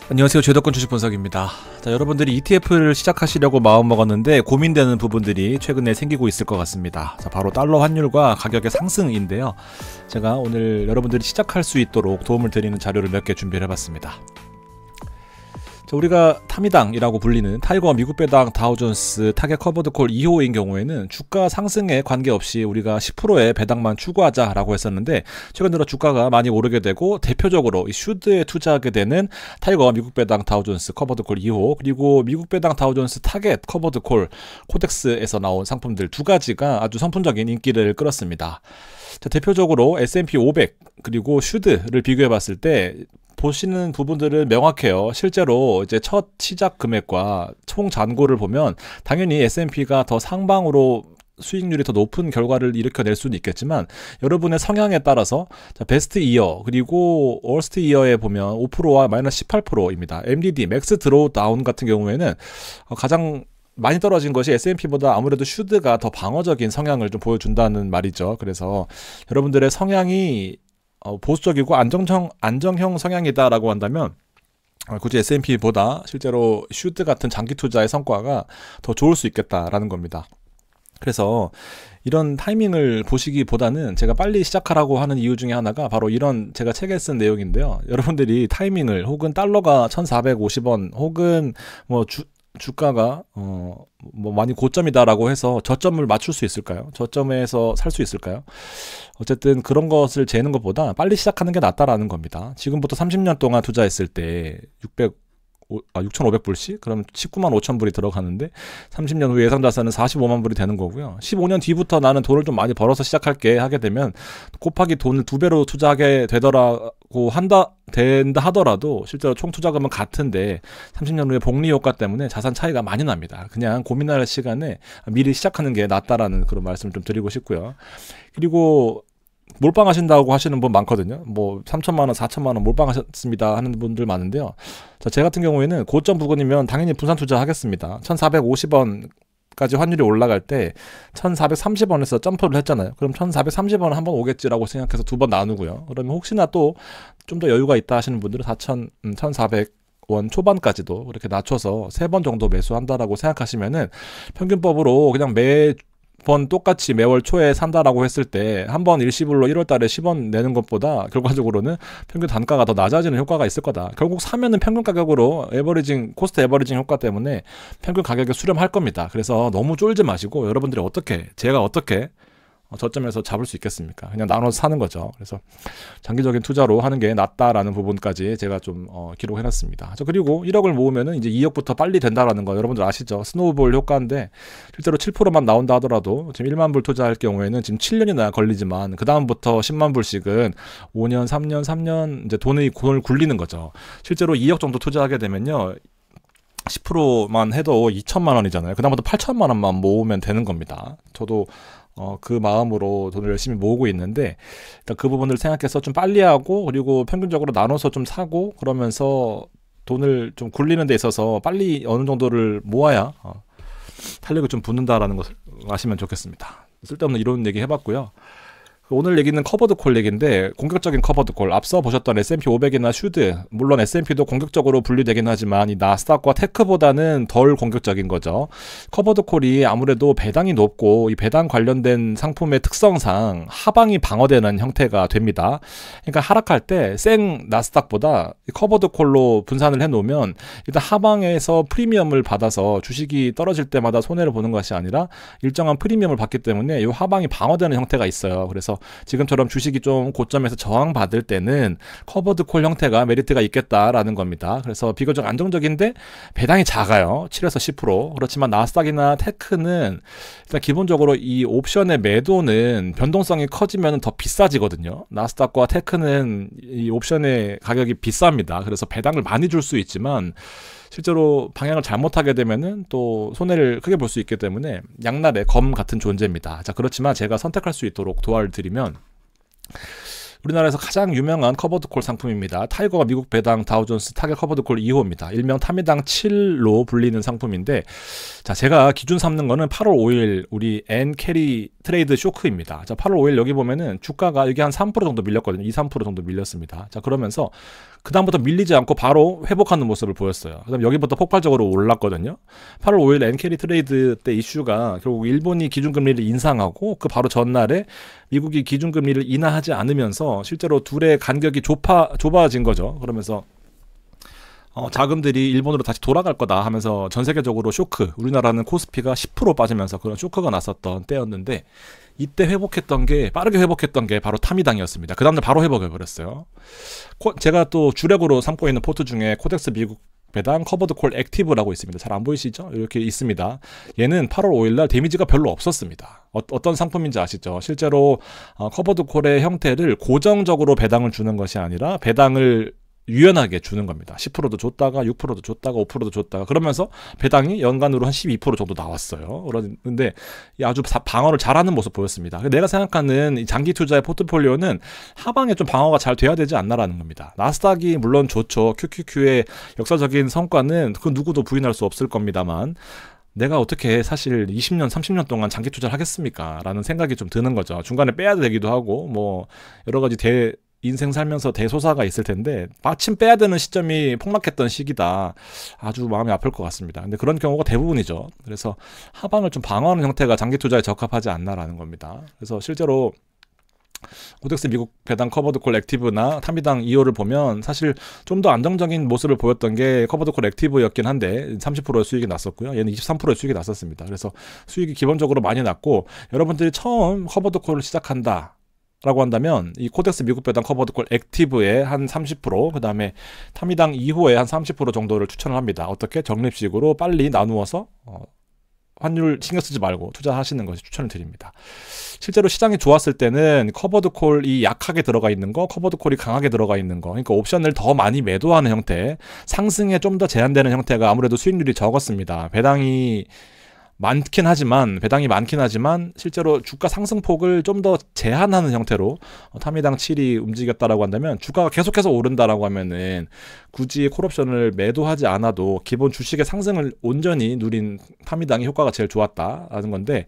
안녕하세요. 죄덕권 주식 분석입니다. 자, 여러분들이 ETF를 시작하시려고 마음먹었는데 고민되는 부분들이 최근에 생기고 있을 것 같습니다. 자, 바로 달러 환율과 가격의 상승인데요. 제가 오늘 여러분들이 시작할 수 있도록 도움을 드리는 자료를 몇 개 준비를 해봤습니다. 자, 우리가 타미당이라고 불리는 타이거 미국 배당 다우존스 타겟 커버드 콜 2호인 경우에는 주가 상승에 관계없이 우리가 10%의 배당만 추구하자라고 했었는데, 최근 들어 주가가 많이 오르게 되고 대표적으로 이 슈드에 투자하게 되는 타이거 미국 배당 다우존스 커버드 콜 2호, 그리고 미국 배당 다우존스 타겟 커버드 콜 코덱스에서 나온 상품들 두 가지가 아주 선풍적인 인기를 끌었습니다. 자, 대표적으로 S&P 500 그리고 슈드를 비교해 봤을 때 보시는 부분들은 명확해요. 실제로 이제 첫 시작 금액과 총 잔고를 보면 당연히 S&P가 더 상방으로 수익률이 더 높은 결과를 일으켜낼 수는 있겠지만, 여러분의 성향에 따라서 자, 베스트 이어 그리고 월스트 이어에 보면 5%와 마이너스 18%입니다. MDD 맥스 드로우 다운 같은 경우에는 가장 많이 떨어진 것이 S&P보다 아무래도 슈드가 더 방어적인 성향을 좀 보여준다는 말이죠. 그래서 여러분들의 성향이 보수적이고 안정형 성향이다라고 한다면 굳이 S&P보다 실제로 슈드 같은 장기 투자의 성과가 더 좋을 수 있겠다라는 겁니다. 그래서 이런 타이밍을 보시기보다는 제가 빨리 시작하라고 하는 이유 중에 하나가 바로 이런 제가 책에 쓴 내용인데요. 여러분들이 타이밍을 혹은 달러가 1,450원 혹은 주가가 많이 고점이다라고 해서 저점을 맞출 수 있을까요? 저점에서 살 수 있을까요? 어쨌든 그런 것을 재는 것보다 빨리 시작하는 게 낫다라는 겁니다. 지금부터 30년 동안 투자했을 때 6,500불씩? 그럼 19만 5천 불이 들어가는데 30년 후에 예상자산은 45만 불이 되는 거고요. 15년 뒤부터 나는 돈을 좀 많이 벌어서 시작할게 하게 되면 곱하기 돈을 2배로 투자하게 되더라고 된다 하더라도 실제로 총 투자금은 같은데 30년 후에 복리 효과 때문에 자산 차이가 많이 납니다. 그냥 고민할 시간에 미리 시작하는 게 낫다라는 그런 말씀을 좀 드리고 싶고요. 그리고 몰빵하신다고 하시는 분 많거든요. 3천만 원, 4천만 원 몰빵하셨습니다 하는 분들 많은데요. 자, 제 같은 경우에는 고점 부근이면 당연히 분산 투자하겠습니다. 1,450원까지 환율이 올라갈 때 1,430원에서 점프를 했잖아요. 그럼 1,430원 한번 오겠지라고 생각해서 두 번 나누고요. 그러면 혹시나 또 좀 더 여유가 있다 하시는 분들은 1,400원 초반까지도 이렇게 낮춰서 3번 정도 매수한다라고 생각하시면은 평균법으로 그냥 매번 똑같이 매월 초에 산다라고 했을 때 한 번 일시불로 1월 달에 10원 내는 것보다 결과적으로는 평균 단가가 더 낮아지는 효과가 있을 거다. 결국 사면은 평균 가격으로 코스트 에버리징 효과 때문에 평균 가격에 수렴할 겁니다. 그래서 너무 쫄지 마시고 여러분들이 제가 어떻게 저점에서 잡을 수 있겠습니까? 그냥 나눠서 사는 거죠. 그래서 장기적인 투자로 하는 게 낫다라는 부분까지 제가 좀 기록해놨습니다. 그리고 1억을 모으면은 이제 2억부터 빨리 된다라는 거 여러분들 아시죠? 스노우볼 효과인데 실제로 7%만 나온다 하더라도 지금 1만 불 투자할 경우에는 지금 7년이나 걸리지만 그 다음부터 10만 불씩은 5년, 3년 이제 돈을 굴리는 거죠. 실제로 2억 정도 투자하게 되면요. 10%만 해도 2천만 원이잖아요. 그 다음부터 8천만 원만 모으면 되는 겁니다. 저도 그 마음으로 돈을 열심히 모으고 있는데, 일단 그 부분을 생각해서 좀 빨리 하고, 그리고 평균적으로 나눠서 좀 사고, 그러면서 돈을 좀 굴리는 데 있어서 빨리 어느 정도를 모아야 탄력이 좀 붙는다라는 것을 아시면 좋겠습니다. 쓸데없는 이런 얘기 해봤고요. 오늘 얘기는 커버드 콜 얘기인데, 공격적인 커버드 콜, 앞서 보셨던 S&P 500이나 슈드, 물론 S&P도 공격적으로 분류되긴 하지만 이 나스닥과 테크보다는 덜 공격적인 거죠. 커버드 콜이 아무래도 배당이 높고 이 배당 관련된 상품의 특성상 하방이 방어되는 형태가 됩니다. 그러니까 하락할 때 생 나스닥보다 커버드 콜로 분산을 해놓으면 일단 하방에서 프리미엄을 받아서 주식이 떨어질 때마다 손해를 보는 것이 아니라 일정한 프리미엄을 받기 때문에 이 하방이 방어되는 형태가 있어요. 그래서 지금처럼 주식이 좀 고점에서 저항받을 때는 커버드 콜 형태가 메리트가 있겠다라는 겁니다. 그래서 비교적 안정적인데 배당이 작아요. 7에서 10%. 그렇지만 나스닥이나 테크는 일단 기본적으로 이 옵션의 매도는 변동성이 커지면 더 비싸지거든요. 나스닥과 테크는 이 옵션의 가격이 비쌉니다. 그래서 배당을 많이 줄 수 있지만 실제로 방향을 잘못하게 되면은 또 손해를 크게 볼 수 있기 때문에 양날의 검 같은 존재입니다. 자, 그렇지만 제가 선택할 수 있도록 도와를 드리면, 우리나라에서 가장 유명한 커버드콜 상품입니다. 타이거가 미국 배당 다우존스 타겟 커버드콜 2호입니다. 일명 타미당 7로 불리는 상품인데, 자, 제가 기준 삼는 거는 8월 5일 우리 N 캐리 트레이드 쇼크입니다. 자, 8월 5일 여기 보면은 주가가 여기 한 3% 정도 밀렸거든요. 2, 3% 정도 밀렸습니다. 자, 그러면서 그다음부터 밀리지 않고 바로 회복하는 모습을 보였어요. 그다음 여기부터 폭발적으로 올랐거든요. 8월 5일 엔캐리 트레이드 때 이슈가 결국 일본이 기준금리를 인상하고 그 바로 전날에 미국이 기준금리를 인하하지 않으면서 실제로 둘의 간격이 좁아진 거죠. 그러면서 자금들이 일본으로 다시 돌아갈 거다 하면서 전 세계적으로 쇼크, 우리나라는 코스피가 10% 빠지면서 그런 쇼크가 났었던 때였는데, 이때 빠르게 회복했던 게 바로 타미당이었습니다. 그 다음날 바로 회복해버렸어요. 제가 또 주력으로 삼고 있는 포트 중에 코덱스 미국 배당 커버드 콜 액티브라고 있습니다. 잘 안 보이시죠? 이렇게 있습니다. 얘는 8월 5일날 데미지가 별로 없었습니다. 어떤 상품인지 아시죠? 실제로 커버드 콜의 형태를 고정적으로 배당을 주는 것이 아니라 배당을 유연하게 주는 겁니다. 10%도 줬다가 6%도 줬다가 5%도 줬다가 그러면서 배당이 연간으로 한 12% 정도 나왔어요. 그런데 아주 방어를 잘하는 모습 보였습니다. 내가 생각하는 이 장기 투자의 포트폴리오는 하방에 좀 방어가 잘 돼야 되지 않나라는 겁니다. 나스닥이 물론 좋죠. QQQ의 역사적인 성과는 그 누구도 부인할 수 없을 겁니다만, 내가 어떻게 사실 20년, 30년 동안 장기 투자를 하겠습니까? 라는 생각이 좀 드는 거죠. 중간에 빼야 되기도 하고 뭐 여러 가지 인생 살면서 대소사가 있을 텐데 마침 빼야 되는 시점이 폭락했던 시기다. 아주 마음이 아플 것 같습니다. 근데 그런 경우가 대부분이죠. 그래서 하방을 좀 방어하는 형태가 장기 투자에 적합하지 않나라는 겁니다. 그래서 실제로 코덱스 미국 배당 커버드 콜 액티브나 타미당 2호를 보면 사실 좀 더 안정적인 모습을 보였던 게 커버드 콜 액티브였긴 한데 30%의 수익이 났었고요. 얘는 23%의 수익이 났었습니다. 그래서 수익이 기본적으로 많이 났고, 여러분들이 처음 커버드 콜을 시작한다 라고 한다면 이 코덱스 미국 배당 커버드 콜 액티브의 한 30%, 그 다음에 타미당 2호의 한 30% 정도를 추천을 합니다. 어떻게? 적립식으로 빨리 나누어서 환율 신경 쓰지 말고 투자하시는 것을 추천을 드립니다. 실제로 시장이 좋았을 때는 커버드 콜이 약하게 들어가 있는 거, 커버드 콜이 강하게 들어가 있는 거, 그러니까 옵션을 더 많이 매도하는 형태, 상승에 좀 더 제한되는 형태가 아무래도 수익률이 적었습니다. 배당이 많긴 하지만 실제로 주가 상승폭을 좀 더 제한하는 형태로 타미당 7이 움직였다라고 한다면, 주가가 계속해서 오른다라고 하면은 굳이 콜옵션을 매도하지 않아도 기본 주식의 상승을 온전히 누린 타미당이 효과가 제일 좋았다라는 건데,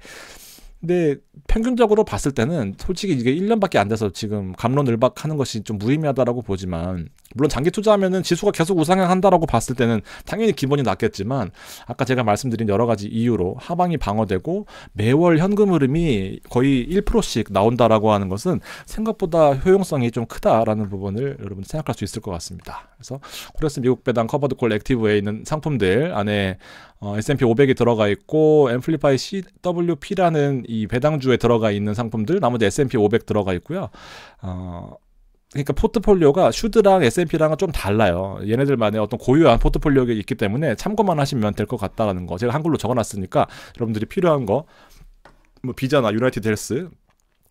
근데 평균적으로 봤을 때는 솔직히 이게 1년밖에 안 돼서 지금 갑론을박하는 것이 좀 무의미하다라고 보지만, 물론 장기 투자하면은 지수가 계속 우상향한다라고 봤을 때는 당연히 기본이 낮겠지만, 아까 제가 말씀드린 여러 가지 이유로 하방이 방어되고 매월 현금 흐름이 거의 1%씩 나온다라고 하는 것은 생각보다 효용성이 좀 크다라는 부분을 여러분 생각할 수 있을 것 같습니다. 그래서 코덱스 미국 배당 커버드 콜 액티브에 있는 상품들 안에 S&P 500이 들어가 있고 앰플리파이 CWP라는 이 배당주에 들어가 있는 상품들, 나머지 S&P 500 들어가 있고요. 그러니까 포트폴리오가 슈드랑 S&P랑은 좀 달라요. 얘네들만의 어떤 고유한 포트폴리오가 있기 때문에 참고만 하시면 될 것 같다라는 거 제가 한글로 적어놨으니까 여러분들이 필요한 거 뭐 비자나 유나이티드 헬스,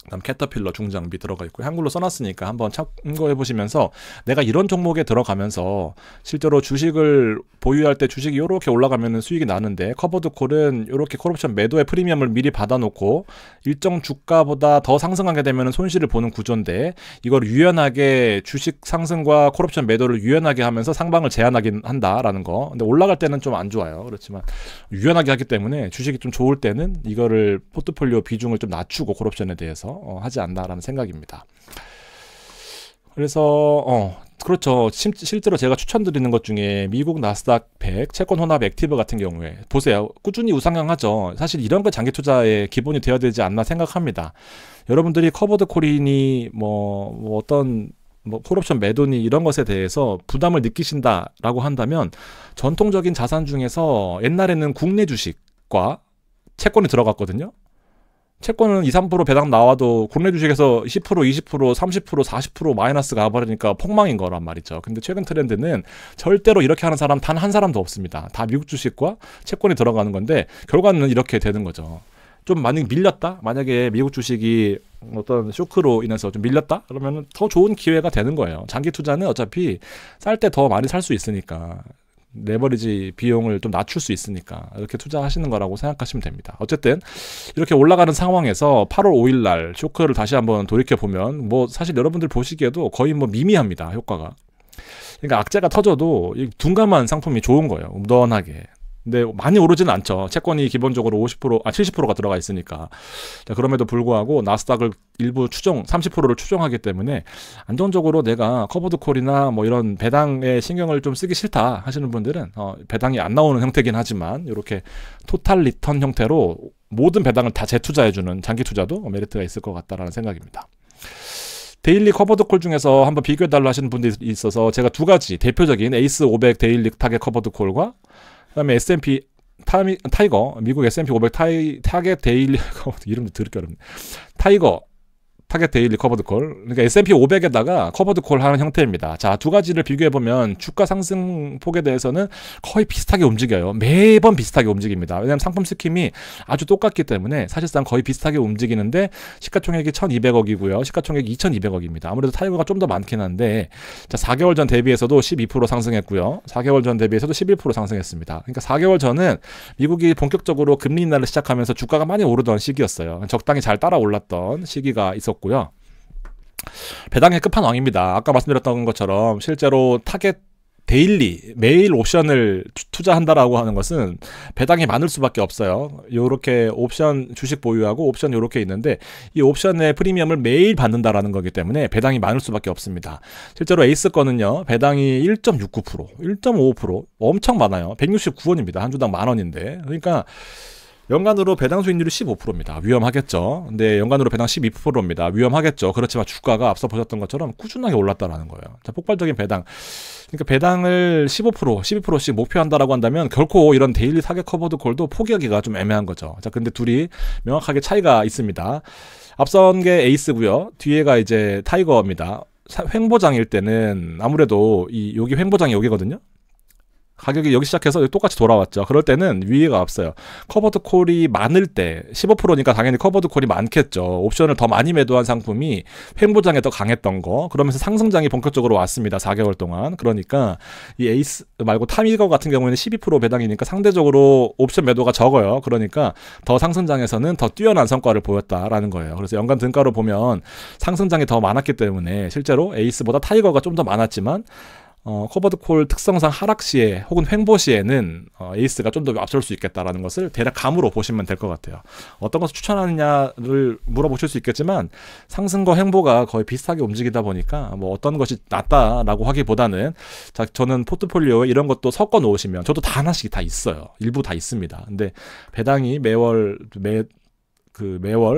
그다음 캐터필러 중장비 들어가 있고 한글로 써놨으니까 한번 참고해 보시면서, 내가 이런 종목에 들어가면서 실제로 주식을 보유할 때 주식이 이렇게 올라가면 수익이 나는데, 커버드 콜은 이렇게 콜옵션 매도의 프리미엄을 미리 받아놓고 일정 주가보다 더 상승하게 되면 손실을 보는 구조인데, 이걸 유연하게 주식 상승과 콜옵션 매도를 유연하게 하면서 상방을 제한하긴 한다라는 거. 근데 올라갈 때는 좀 안 좋아요. 그렇지만 유연하게 하기 때문에 주식이 좀 좋을 때는 이거를 포트폴리오 비중을 좀 낮추고 콜옵션에 대해서 하지 않나라는 생각입니다. 그래서 그렇죠. 실제로 제가 추천드리는 것 중에 미국 나스닥 100 채권 혼합 액티브 같은 경우에 보세요. 꾸준히 우상향하죠. 사실 이런 거 장기 투자의 기본이 되어야 되지 않나 생각합니다. 여러분들이 커버드 콜이니 어떤 콜옵션 매도니 이런 것에 대해서 부담을 느끼신다라고 한다면, 전통적인 자산 중에서 옛날에는 국내 주식과 채권이 들어갔거든요. 채권은 2, 3% 배당 나와도 국내 주식에서 10%, 20%, 30%, 40% 마이너스 가버리니까 폭망인 거란 말이죠. 근데 최근 트렌드는 절대로 이렇게 하는 사람 단 한 사람도 없습니다. 다 미국 주식과 채권이 들어가는 건데, 결과는 이렇게 되는 거죠. 좀 만약에 밀렸다? 만약에 미국 주식이 어떤 쇼크로 인해서 좀 밀렸다? 그러면 더 좋은 기회가 되는 거예요. 장기 투자는 어차피 쌀 때 더 많이 살 수 있으니까, 레버리지 비용을 좀 낮출 수 있으니까 이렇게 투자하시는 거라고 생각하시면 됩니다. 어쨌든 이렇게 올라가는 상황에서 8월 5일 날 쇼크를 다시 한번 돌이켜보면 사실 여러분들 보시기에도 거의 미미합니다. 효과가. 그러니까 악재가 터져도 둔감한 상품이 좋은 거예요. 무던하게. 근데 많이 오르지는 않죠. 채권이 기본적으로 70%가 들어가 있으니까. 자, 그럼에도 불구하고 나스닥을 일부 30%를 추종하기 때문에 안정적으로 내가 커버드 콜이나 뭐 이런 배당에 신경을 좀 쓰기 싫다 하시는 분들은 배당이 안 나오는 형태긴 하지만 이렇게 토탈 리턴 형태로 모든 배당을 다 재투자해주는 장기 투자도 메리트가 있을 것 같다라는 생각입니다. 데일리 커버드 콜 중에서 한번 비교해달라 하시는 분들이 있어서 제가 두 가지 대표적인 에이스 500 데일리 타겟 커버드 콜과 그다음에 S&P 타이거 미국 S&P 500 타겟 데일리 이름도 들을게 어렵네. 타이거 타겟 데일리 커버드 콜. 그러니까 S&P 500에다가 커버드 콜 하는 형태입니다. 자, 두 가지를 비교해 보면 주가 상승 폭에 대해서는 거의 비슷하게 움직여요. 매번 비슷하게 움직입니다. 왜냐하면 상품 스킴이 아주 똑같기 때문에 사실상 거의 비슷하게 움직이는데 시가총액이 1,200억이고요. 시가총액이 2,200억입니다. 아무래도 타이거가 좀 더 많긴 한데 자, 4개월 전 대비해서도 12% 상승했고요. 4개월 전 대비해서도 11% 상승했습니다. 그러니까 4개월 전은 미국이 본격적으로 금리 인하를 시작하면서 주가가 많이 오르던 시기였어요. 적당히 잘 따라 올랐던 시기가 있었고요. 배당의 끝판왕입니다. 아까 말씀드렸던 것처럼 실제로 타겟 데일리 매일 옵션을 투자한다라고 하는 것은 배당이 많을 수밖에 없어요. 요렇게 옵션 주식 보유하고 옵션 요렇게 있는데 이 옵션의 프리미엄을 매일 받는다라는 거기 때문에 배당이 많을 수밖에 없습니다. 실제로 에이스 거는요. 배당이 1.69%, 1.55% 엄청 많아요. 169원입니다. 한 주당 10,000원인데. 그러니까 연간으로 배당 수익률이 15%입니다. 위험하겠죠. 근데 연간으로 배당 12%입니다. 위험하겠죠. 그렇지만 주가가 앞서 보셨던 것처럼 꾸준하게 올랐다라는 거예요. 자, 폭발적인 배당. 그러니까 배당을 15%, 12%씩 목표한다라고 한다면 결코 이런 데일리 타겟 커버드 콜도 포기하기가 좀 애매한 거죠. 자, 근데 둘이 명확하게 차이가 있습니다. 앞선 게 에이스고요. 뒤에가 이제 타이거입니다. 횡보장일 때는 아무래도 여기 횡보장이 여기거든요. 가격이 여기 시작해서 여기 똑같이 돌아왔죠. 그럴 때는 위에가 앞서요. 커버드 콜이 많을 때 15%니까 당연히 커버드 콜이 많겠죠. 옵션을 더 많이 매도한 상품이 횡보장에 더 강했던 거. 그러면서 상승장이 본격적으로 왔습니다. 4개월 동안. 그러니까 이 에이스 말고 타미거 같은 경우에는 12% 배당이니까 상대적으로 옵션 매도가 적어요. 그러니까 더 상승장에서는 더 뛰어난 성과를 보였다라는 거예요. 그래서 연간 등가로 보면 상승장이 더 많았기 때문에 실제로 에이스보다 타이거가 좀 더 많았지만 커버드 콜 특성상 하락 시에 혹은 횡보 시에는 에이스가 좀 더 앞설 수 있겠다라는 것을 대략 감으로 보시면 될 것 같아요. 어떤 것을 추천하느냐를 물어보실 수 있겠지만 상승과 횡보가 거의 비슷하게 움직이다 보니까 뭐 어떤 것이 낫다라고 하기보다는 자, 저는 포트폴리오에 이런 것도 섞어 놓으시면 저도 다 하나씩 다 있어요. 일부 다 있습니다. 근데 배당이 매월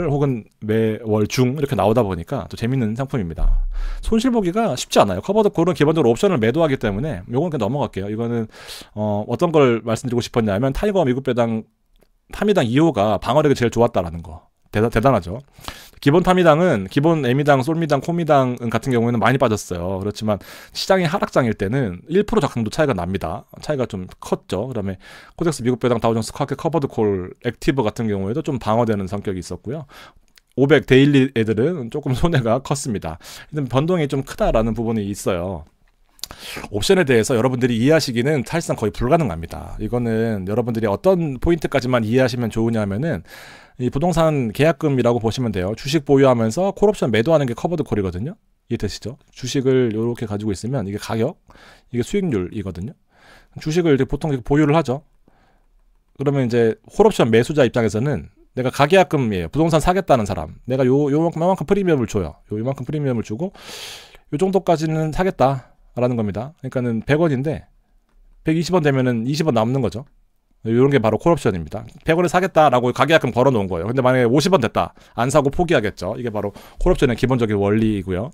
혹은 매월 중 이렇게 나오다 보니까 또 재밌는 상품입니다. 손실 보기가 쉽지 않아요. 커버드 콜은 기본적으로 옵션을 매도하기 때문에 요건 그냥 넘어갈게요. 이거는 어떤 걸 말씀드리고 싶었냐면 타이거 미국 배당 타미당 2호가 방어력이 제일 좋았다라는 거. 대단하죠. 기본 타미당은 기본 에미당, 솔미당, 코미당 같은 경우에는 많이 빠졌어요. 그렇지만 시장이 하락장일 때는 1% 정도 차이가 납니다. 차이가 좀 컸죠. 그다음에 코덱스 미국 배당, 다우존스 커버드 콜, 액티브 같은 경우에도 좀 방어되는 성격이 있었고요. 500 데일리 애들은 조금 손해가 컸습니다. 변동이 좀 크다라는 부분이 있어요. 옵션에 대해서 여러분들이 이해하시기는 사실상 거의 불가능합니다. 이거는 여러분들이 어떤 포인트까지만 이해하시면 좋으냐 하면은 이 부동산 계약금이라고 보시면 돼요. 주식 보유하면서 콜옵션 매도하는 게 커버드 콜이거든요. 이해되시죠? 주식을 이렇게 가지고 있으면 이게 가격, 이게 수익률이거든요. 주식을 보통 보유를 하죠. 그러면 이제 콜옵션 매수자 입장에서는 내가 가계약금이에요. 부동산 사겠다는 사람. 내가 요만큼 프리미엄을 줘요. 요만큼 프리미엄을 주고 요 정도까지는 사겠다. 라는 겁니다. 그러니까는 100원인데 120원 되면은 20원 남는 거죠. 이런 게 바로 콜옵션입니다. 100원에 사겠다라고 가계약금 걸어 놓은 거예요. 근데 만약에 50원 됐다. 안 사고 포기하겠죠. 이게 바로 콜옵션의 기본적인 원리이고요.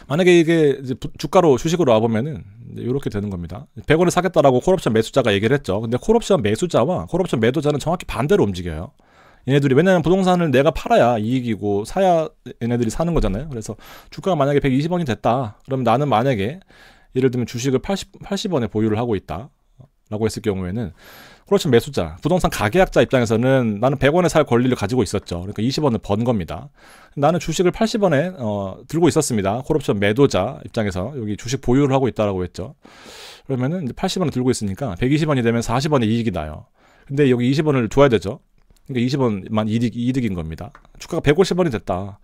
만약에 이게 이제 주가로 주식으로 와보면은 이렇게 되는 겁니다. 100원에 사겠다라고 콜옵션 매수자가 얘기를 했죠. 근데 콜옵션 매수자와 콜옵션 매도자는 정확히 반대로 움직여요. 얘네들이 왜냐하면 부동산을 내가 팔아야 이익이고 사야 얘네들이 사는 거잖아요. 그래서 주가가 만약에 120원이 됐다. 그럼 나는 만약에 예를 들면 주식을 80원에 보유를 하고 있다 라고 했을 경우에는 콜옵션 매수자, 부동산 가계약자 입장에서는 나는 100원에 살 권리를 가지고 있었죠. 그러니까 20원을 번 겁니다. 나는 주식을 80원에 들고 있었습니다. 콜옵션 매도자 입장에서 여기 주식 보유를 하고 있다라고 했죠. 그러면은 이제 80원을 들고 있으니까 120원이 되면 40원의 이익이 나요. 근데 여기 20원을 줘야 되죠. 그러니까 20원만 이득인 겁니다. 주가가 150원이 됐다.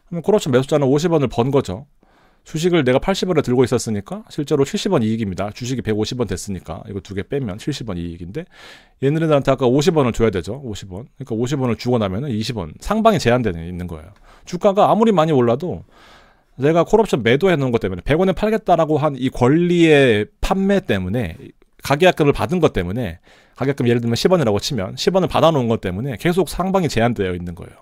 그러면 콜옵션 매수자는 50원을 번 거죠. 주식을 내가 80원에 들고 있었으니까 실제로 70원 이익입니다. 주식이 150원 됐으니까 이거 두 개 빼면 70원 이익인데 얘네들한테 아까 50원을 줘야 되죠. 50원. 그러니까 50원을 주고 나면은 20원 상방이 제한되어 있는 거예요. 주가가 아무리 많이 올라도 내가 콜옵션 매도해 놓은 것 때문에 100원에 팔겠다라고 한 이 권리의 판매 때문에 가계약금을 받은 것 때문에 가계약금 예를 들면 10원이라고 치면 10원을 받아 놓은 것 때문에 계속 상방이 제한되어 있는 거예요.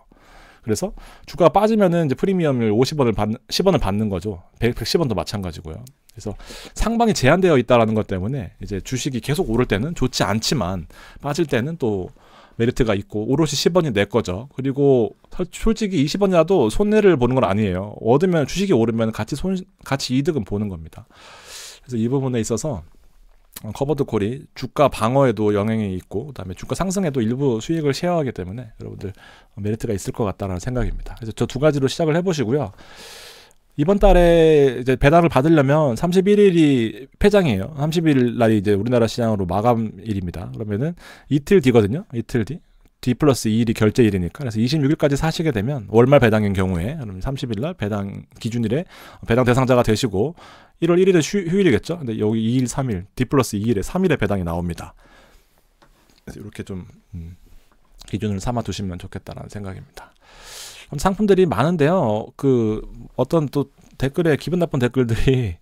그래서 주가가 빠지면은 이제 프리미엄을 10원을 받는 거죠. 110원도 마찬가지고요. 그래서 상방이 제한되어 있다라는 것 때문에 이제 주식이 계속 오를 때는 좋지 않지만 빠질 때는 또 메리트가 있고 오롯이 10원이 내 거죠. 그리고 솔직히 20원이라도 손해를 보는 건 아니에요. 얻으면 주식이 오르면 같이 이득은 보는 겁니다. 그래서 이 부분에 있어서 커버드 콜이 주가 방어에도 영향이 있고 그다음에 주가 상승에도 일부 수익을 쉐어하기 때문에 여러분들 메리트가 있을 것 같다는 생각입니다. 그래서 저 두 가지로 시작을 해보시고요. 이번 달에 이제 배당을 받으려면 31일이 폐장이에요. 30일 날이 이제 우리나라 시장으로 마감일입니다. 그러면은 이틀 뒤거든요. 이틀 뒤. D 플러스 2일이 결제일이니까. 그래서 26일까지 사시게 되면 월말 배당인 경우에 그럼 30일 날 배당 기준일에 배당 대상자가 되시고 1월 1일은 휴일이겠죠. 근데 여기 2일, 3일, D 플러스 2일에 3일에 배당이 나옵니다. 그래서 이렇게 좀 기준을 삼아 두시면 좋겠다라는 생각입니다. 상품들이 많은데요. 그 어떤 또 댓글에 기분 나쁜 댓글들이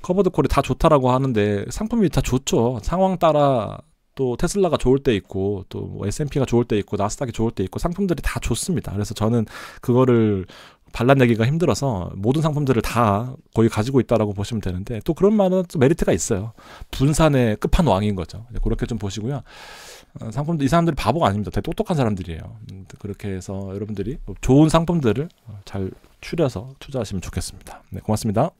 커버드 콜이 다 좋다라고 하는데 상품이 다 좋죠. 상황 따라 또 테슬라가 좋을 때 있고 또 뭐 S&P가 좋을 때 있고 나스닥이 좋을 때 있고 상품들이 다 좋습니다. 그래서 저는 그거를 발라내기가 힘들어서 모든 상품들을 다 거의 가지고 있다라고 보시면 되는데 또 그런 말은 또 메리트가 있어요. 분산의 끝판왕인 거죠. 그렇게 좀 보시고요. 상품들 이 사람들이 바보가 아닙니다. 되게 똑똑한 사람들이에요. 그렇게 해서 여러분들이 좋은 상품들을 잘 추려서 투자하시면 좋겠습니다. 네, 고맙습니다.